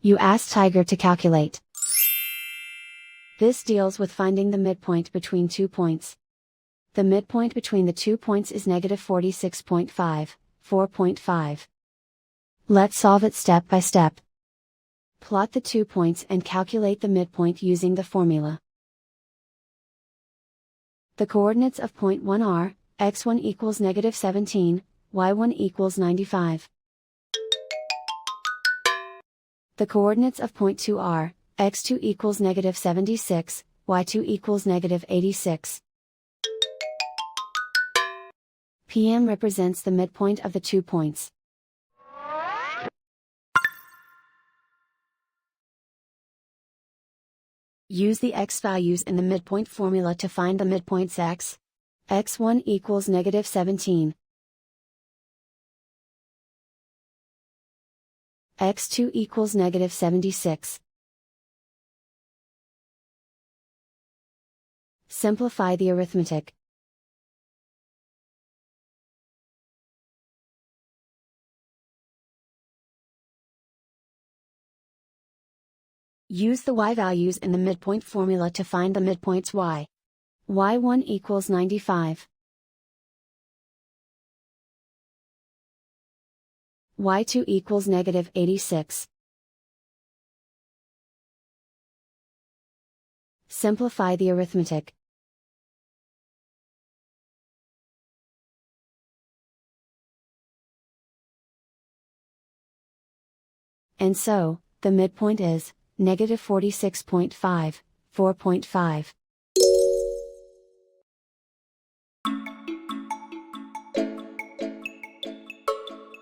You ask Tiger to calculate. This deals with finding the midpoint between 2 points. The midpoint between the 2 points is negative 46.5, 4.5. Let's solve it step by step. Plot the 2 points and calculate the midpoint using the formula. The coordinates of point 1 are, x1 equals negative 17, y1 equals 95. The coordinates of point 2 are, x2 equals negative 76, y2 equals negative 86. PM represents the midpoint of the 2 points. Use the x values in the midpoint formula to find the midpoints x. x1 equals negative 17. x2 equals negative 76. Simplify the arithmetic. Use the y values in the midpoint formula to find the midpoints y. y1 equals 95. y2 equals negative 86. Simplify the arithmetic. And so, the midpoint is negative 46.5, 4.5.